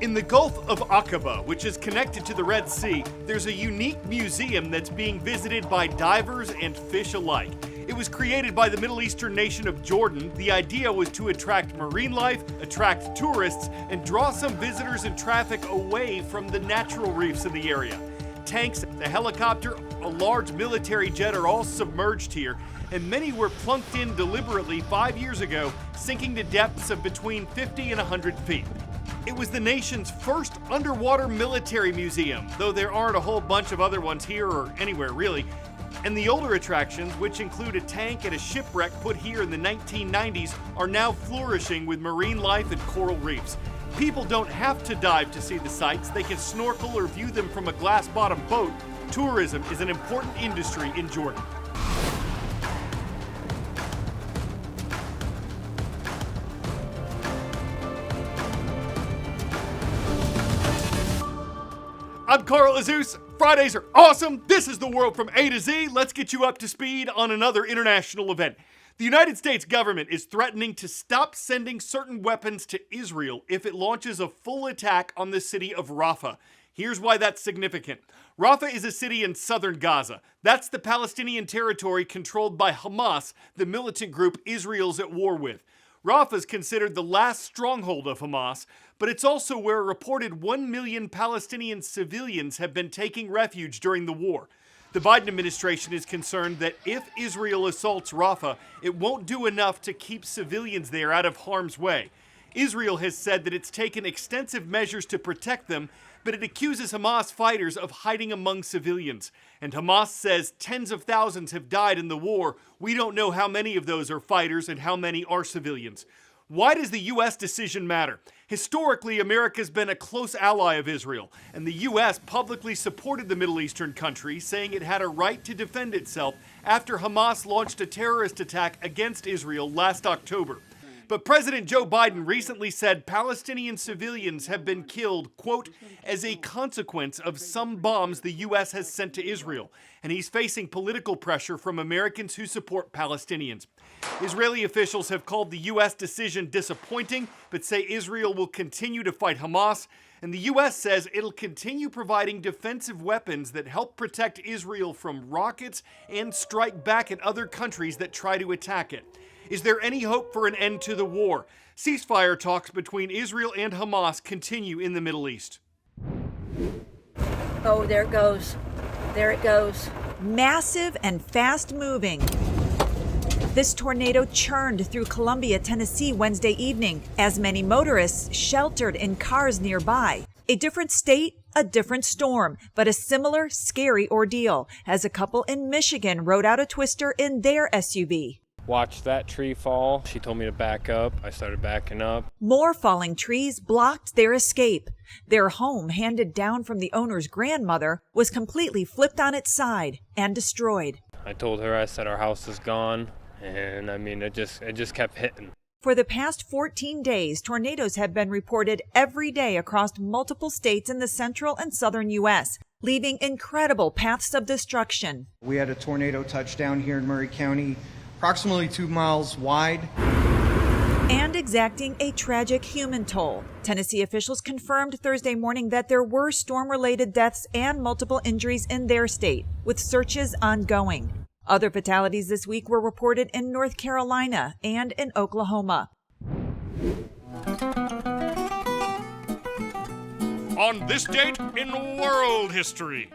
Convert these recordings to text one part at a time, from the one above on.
In the Gulf of Aqaba, which is connected to the Red Sea, there's a unique museum that's being visited by divers and fish alike. It was created by the Middle Eastern nation of Jordan. The idea was to attract marine life, attract tourists, and draw some visitors and traffic away from the natural reefs in the area. Tanks, a helicopter, a large military jet are all submerged here, and many were plunked in deliberately 5 years ago, sinking to depths of between 50 and 100 feet. It was the nation's first underwater military museum, though there aren't a whole bunch of other ones here or anywhere really. And the older attractions, which include a tank and a shipwreck put here in the 1990s, are now flourishing with marine life and coral reefs. People don't have to dive to see the sights. They can snorkel or view them from a glass-bottom boat. Tourism is an important industry in Jordan. I'm Carl Azuz. Fridays are awesome. This is the world from A to Z. Let's get you up to speed on another international event. The United States government is threatening to stop sending certain weapons to Israel if it launches a full attack on the city of Rafah. Here's why that's significant. Rafah is a city in southern Gaza. That's the Palestinian territory controlled by Hamas, the militant group Israel's at war with. Rafah is considered the last stronghold of Hamas, but it's also where a reported 1 million Palestinian civilians have been taking refuge during the war. The Biden administration is concerned that if Israel assaults Rafah, it won't do enough to keep civilians there out of harm's way. Israel has said that it's taken extensive measures to protect them, but it accuses Hamas fighters of hiding among civilians. And Hamas says tens of thousands have died in the war. We don't know how many of those are fighters and how many are civilians. Why does the U.S. decision matter? Historically, America's been a close ally of Israel, and the U.S. publicly supported the Middle Eastern country, saying it had a right to defend itself after Hamas launched a terrorist attack against Israel last October. But President Joe Biden recently said Palestinian civilians have been killed, quote, as a consequence of some bombs the U.S. has sent to Israel, and he's facing political pressure from Americans who support Palestinians. Israeli officials have called the U.S. decision disappointing, but say Israel will continue to fight Hamas, and the U.S. says it'll continue providing defensive weapons that help protect Israel from rockets and strike back at other countries that try to attack it. Is there any hope for an end to the war? Ceasefire talks between Israel and Hamas continue in the Middle East. Oh, there it goes. There it goes. Massive and fast-moving. This tornado churned through Columbia, Tennessee Wednesday evening as many motorists sheltered in cars nearby. A different state, a different storm, but a similar scary ordeal as a couple in Michigan rode out a twister in their SUV. Watched that tree fall. She told me to back up. I started backing up. More falling trees blocked their escape. Their home, handed down from the owner's grandmother, was completely flipped on its side and destroyed. I told her, I said, our house is gone. And it just kept hitting. For the past 14 days, tornadoes have been reported every day across multiple states in the central and southern U.S., leaving incredible paths of destruction. We had a tornado touchdown here in Murray County, approximately 2 miles wide, and exacting a tragic human toll. Tennessee officials confirmed Thursday morning that there were storm-related deaths and multiple injuries in their state, with searches ongoing. Other fatalities this week were reported in North Carolina and in Oklahoma. On this date in world history.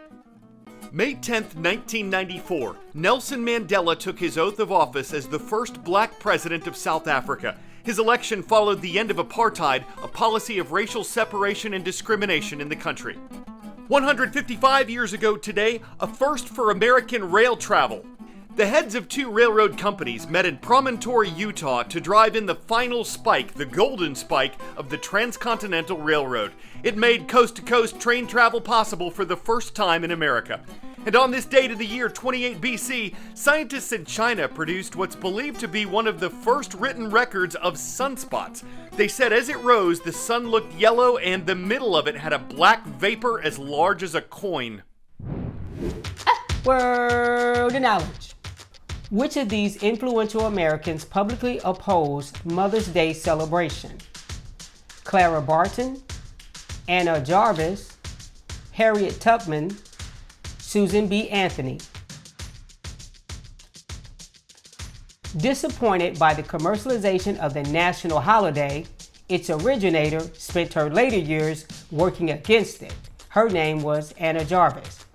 May 10th, 1994, Nelson Mandela took his oath of office as the first black president of South Africa. His election followed the end of apartheid, a policy of racial separation and discrimination in the country. 155 years ago today, a first for American rail travel. The heads of two railroad companies met in Promontory, Utah to drive in the final spike, the golden spike, of the Transcontinental Railroad. It made coast-to-coast train travel possible for the first time in America. And on this date of the year 28 BC, scientists in China produced what's believed to be one of the first written records of sunspots. They said as it rose, the sun looked yellow and the middle of it had a black vapor as large as a coin. Word of knowledge. Which of these influential Americans publicly opposed Mother's Day celebration? Clara Barton, Anna Jarvis, Harriet Tubman, Susan B. Anthony. Disappointed by the commercialization of the national holiday, its originator spent her later years working against it. Her name was Anna Jarvis.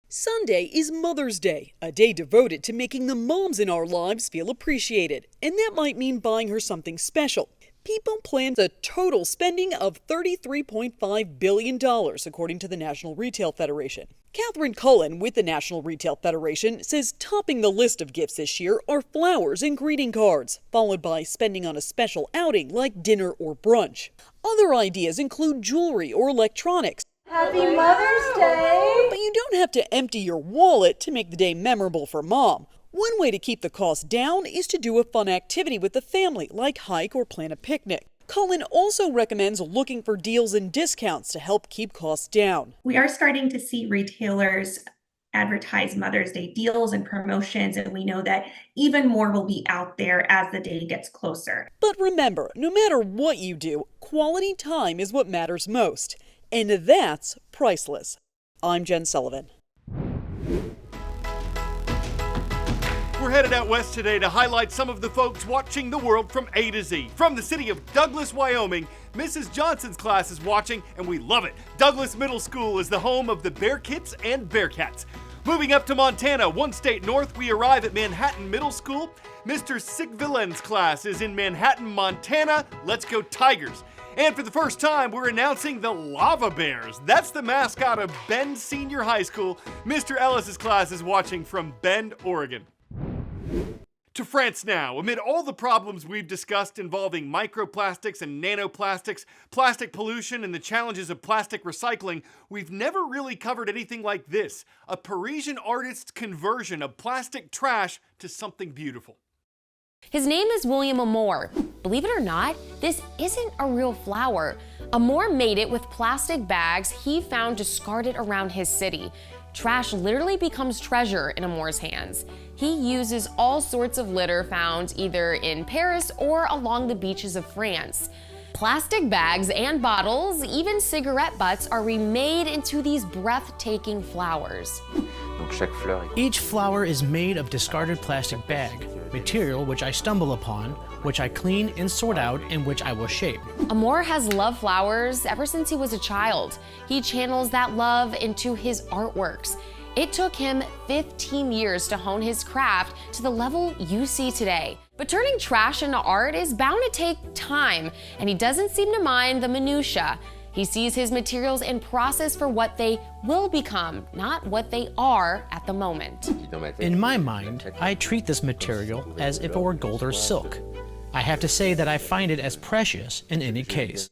Sunday is Mother's Day, a day devoted to making the moms in our lives feel appreciated, and that might mean buying her something special. People plan a total spending of $33.5 billion, according to the National Retail Federation. Catherine Cullen with the National Retail Federation says topping the list of gifts this year are flowers and greeting cards, followed by spending on a special outing like dinner or brunch. Other ideas include jewelry or electronics. Happy Mother's Day! But you don't have to empty your wallet to make the day memorable for Mom. One way to keep the cost down is to do a fun activity with the family, like hike or plan a picnic. Cullen also recommends looking for deals and discounts to help keep costs down. We are starting to see retailers advertise Mother's Day deals and promotions, and we know that even more will be out there as the day gets closer. But remember, no matter what you do, quality time is what matters most. And that's priceless. I'm Jen Sullivan. We're headed out west today to highlight some of the folks watching the world from A to Z. From the city of Douglas, Wyoming, Mrs. Johnson's class is watching, and we love it. Douglas Middle School is the home of the Bearkits and Bearcats. Moving up to Montana, one state north, we arrive at Manhattan Middle School. Mr. Sigvillen's class is in Manhattan, Montana. Let's go Tigers. And for the first time, we're announcing the Lava Bears. That's the mascot of Bend Senior High School. Mr. Ellis's class is watching from Bend, Oregon. To France now. Amid all the problems we've discussed involving microplastics and nanoplastics, plastic pollution, and the challenges of plastic recycling, we've never really covered anything like this: a Parisian artist's conversion of plastic trash to something beautiful. His name is William Amour. Believe it or not, this isn't a real flower. Amour made it with plastic bags he found discarded around his city. Trash literally becomes treasure in Amour's hands. He uses all sorts of litter found either in Paris or along the beaches of France. Plastic bags and bottles, even cigarette butts, are remade into these breathtaking flowers. Each flower is made of discarded plastic bag, material which I stumble upon, which I clean and sort out, and which I will shape. Amour has loved flowers ever since he was a child. He channels that love into his artworks. It took him 15 years to hone his craft to the level you see today. But turning trash into art is bound to take time, and he doesn't seem to mind the minutia. He sees his materials and process for what they will become, not what they are at the moment. In my mind, I treat this material as if it were gold or silk. I have to say that I find it as precious in any case.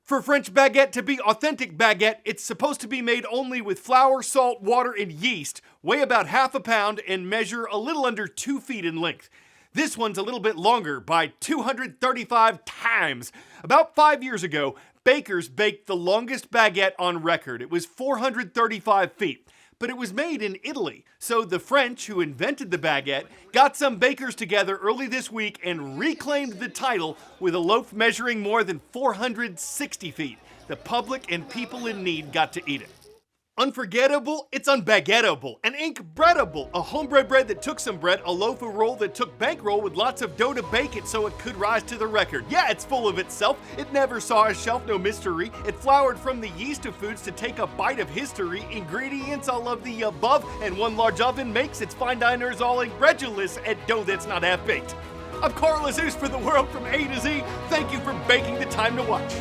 For French baguette to be authentic baguette, it's supposed to be made only with flour, salt, water, and yeast, weigh about half a pound, and measure a little under 2 feet in length. This one's a little bit longer, by 235 times. About 5 years ago, bakers baked the longest baguette on record. It was 435 feet. But it was made in Italy, so the French, who invented the baguette, got some bakers together early this week and reclaimed the title with a loaf measuring more than 460 feet. The public and people in need got to eat it. Unforgettable, it's unbaguettable. An ink breadable, a hombre bread that took some bread, a loaf of roll that took bankroll with lots of dough to bake it so it could rise to the record. Yeah, it's full of itself. It never saw a shelf, no mystery. It flowered from the yeast of foods to take a bite of history. Ingredients all of the above, and one large oven makes its fine diners all incredulous at dough that's not half-baked. I'm Carl Azuz for the world from A to Z. Thank you for making the time to watch.